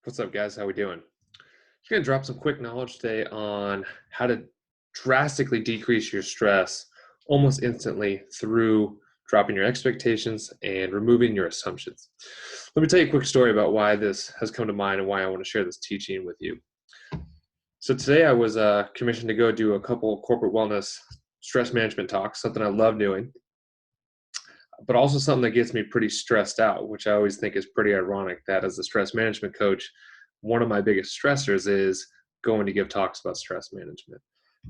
What's up, guys? How we doing? Just gonna drop some quick knowledge today on how to drastically decrease your stress almost instantly through dropping your expectations and removing your assumptions. Let me tell you a quick story about why this has come to mind and why I want to share this teaching with you. So today I was commissioned to go do a couple corporate wellness stress management talks, something I love doing, but also something that gets me pretty stressed out, which I always think is pretty ironic that as a stress management coach, one of my biggest stressors is going to give talks about stress management.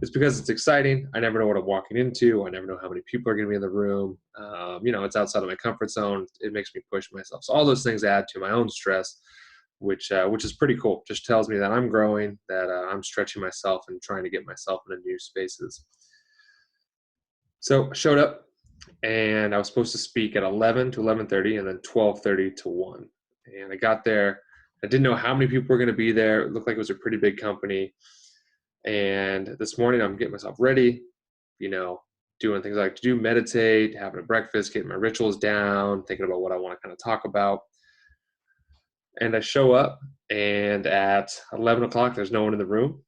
It's because it's exciting. I never know what I'm walking into. I never know how many people are going to be in the room. It's outside of my comfort zone. It makes me push myself. So all those things add to my own stress, which is pretty cool. Just tells me that I'm growing, that I'm stretching myself and trying to get myself into new spaces. So I showed up and I was supposed to speak at 11 to 11:30 and then 12:30 to 1. And I got there. I didn't know how many people were going to be there. It looked like it was a pretty big company. And this morning I'm getting myself ready, doing things I like to do, meditate, having a breakfast, getting my rituals down, thinking about what I want to kind of talk about. And I show up and at 11 o'clock, there's no one in the room.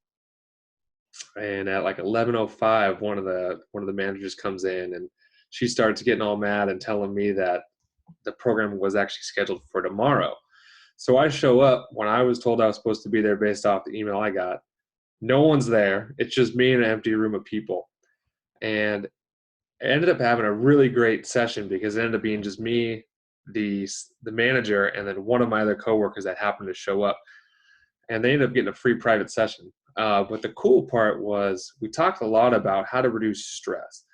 And at like 11:05, one of the managers comes in and she starts getting all mad and telling me that the program was actually scheduled for tomorrow. So I show up when I was told I was supposed to be there based off the email I got. No one's there. It's just me in an empty room of people. And I ended up having a really great session because it ended up being just me, the manager, and then one of my other coworkers that happened to show up. And they ended up getting a free private session. But the cool part was we talked a lot about how to reduce stress.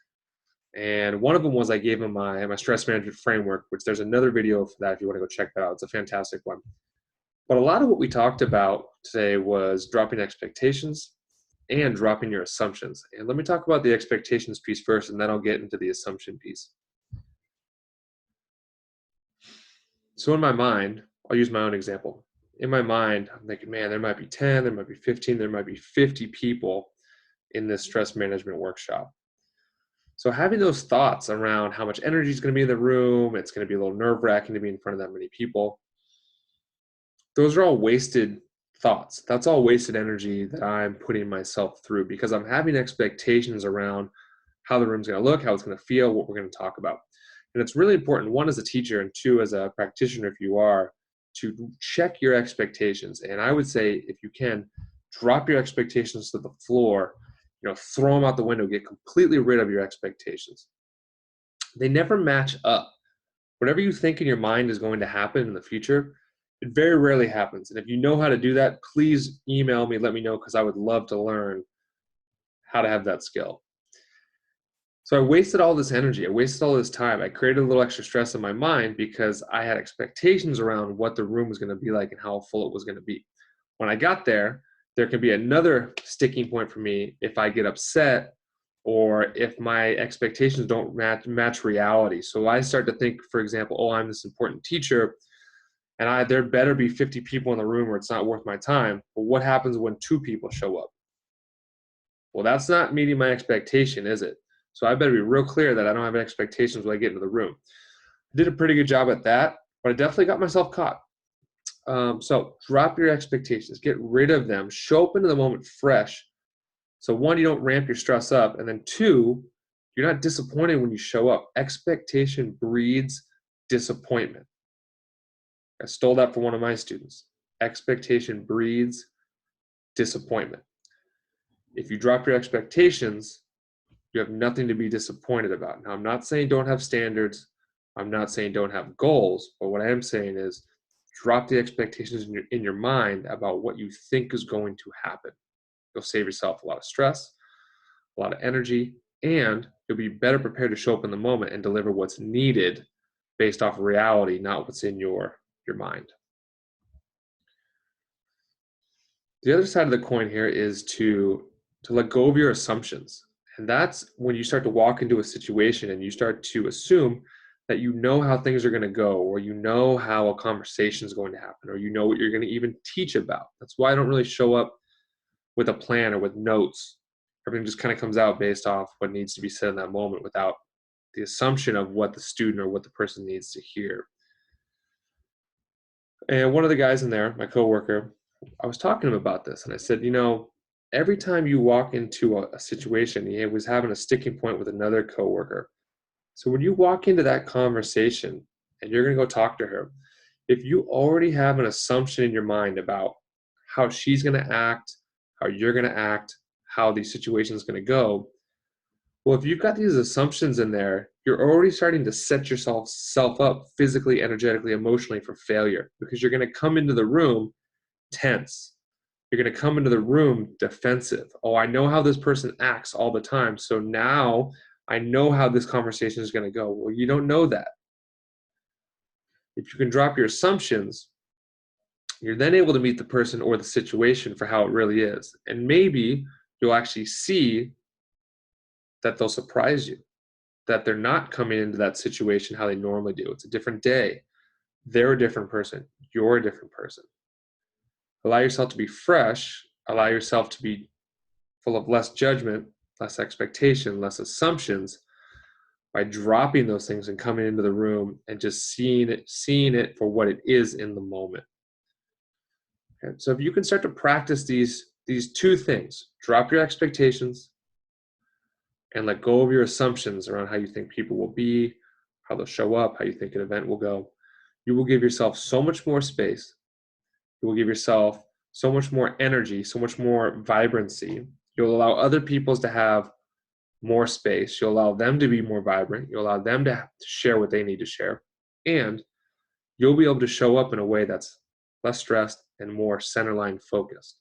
And one of them was I gave them my stress management framework, which there's another video for that if you want to go check that out. It's a fantastic one. But a lot of what we talked about today was dropping expectations and dropping your assumptions. And let me talk about the expectations piece first, and then I'll get into the assumption piece. So in my mind, I'll use my own example. In my mind, I'm thinking, man, there might be 10, there might be 15, there might be 50 people in this stress management workshop. So having those thoughts around how much energy is going to be in the room, it's going to be a little nerve-wracking to be in front of that many people. Those are all wasted thoughts. That's all wasted energy that I'm putting myself through because I'm having expectations around how the room's going to look, how it's going to feel, what we're going to talk about. And it's really important, one, as a teacher, and two, as a practitioner, if you are, to check your expectations. And I would say, if you can, drop your expectations to the floor, throw them out the window, get completely rid of your expectations. They never match up. Whatever you think in your mind is going to happen in the future, it very rarely happens. And if you know how to do that, please email me, let me know, because I would love to learn how to have that skill. So I wasted all this energy. I wasted all this time. I created a little extra stress in my mind because I had expectations around what the room was going to be like and how full it was going to be. When I got there, there can be another sticking point for me if I get upset or if my expectations don't match reality. So I start to think, for example, oh, I'm this important teacher, and there better be 50 people in the room or it's not worth my time. But what happens when 2 people show up? Well, that's not meeting my expectation, is it? So I better be real clear that I don't have expectations when I get into the room. I did a pretty good job at that, but I definitely got myself caught. So drop your expectations, get rid of them, show up into the moment fresh. So 1, you don't ramp your stress up, and then 2, you're not disappointed when you show up. Expectation breeds disappointment. I stole that from one of my students. Expectation breeds disappointment. If you drop your expectations, you have nothing to be disappointed about. Now, I'm not saying don't have standards. I'm not saying don't have goals. But what I am saying is drop the expectations in your mind about what you think is going to happen. You'll save yourself a lot of stress, a lot of energy, and you'll be better prepared to show up in the moment and deliver what's needed based off of reality, not what's in your mind. The other side of the coin here is to let go of your assumptions. And that's when you start to walk into a situation and you start to assume that you know how things are going to go, or you know how a conversation is going to happen, or you know what you're going to even teach about. That's why I don't really show up with a plan or with notes. Everything just kind of comes out based off what needs to be said in that moment without the assumption of what the student or what the person needs to hear. And one of the guys in there, my coworker, I was talking to him about this, and I said, every time you walk into a situation, he was having a sticking point with another coworker. So when you walk into that conversation and you're going to go talk to her, if you already have an assumption in your mind about how she's going to act, how you're going to act, how the situation is going to go, well, if you've got these assumptions in there, you're already starting to set yourself up physically, energetically, emotionally for failure because you're going to come into the room tense. You're going to come into the room defensive. Oh, I know how this person acts all the time. So now I know how this conversation is going to go. Well, you don't know that. If you can drop your assumptions, you're then able to meet the person or the situation for how it really is. And maybe you'll actually see that they'll surprise you, that they're not coming into that situation how they normally do. It's a different day. They're a different person. You're a different person. Allow yourself to be fresh. Allow yourself to be full of less judgment, less expectation, less assumptions by dropping those things and coming into the room and just seeing it for what it is in the moment. Okay? So if you can start to practice these two things, drop your expectations and let go of your assumptions around how you think people will be, how they'll show up, how you think an event will go, you will give yourself so much more space. You will give yourself so much more energy, so much more vibrancy. You'll allow other people's to have more space. You'll allow them to be more vibrant. You'll allow them to share what they need to share. And you'll be able to show up in a way that's less stressed and more centerline focused.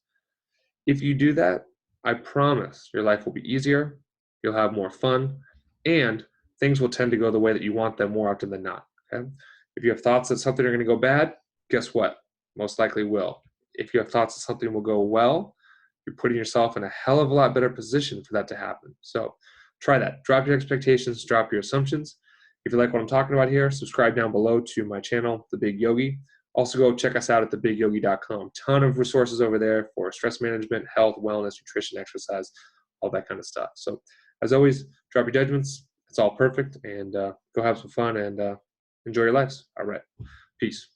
If you do that, I promise your life will be easier, you'll have more fun, and things will tend to go the way that you want them more often than not. Okay? If you have thoughts that something are going to go bad, guess what? Most likely will. If you have thoughts that something will go well, you're putting yourself in a hell of a lot better position for that to happen. So try that. Drop your expectations, drop your assumptions. If you like what I'm talking about here, subscribe down below to my channel, The Big Yogi. Also, go check us out at thebigyogi.com. Ton of resources over there for stress management, health, wellness, nutrition, exercise, all that kind of stuff. So, as always, drop your judgments. It's all perfect. And go have some fun and enjoy your lives. All right. Peace.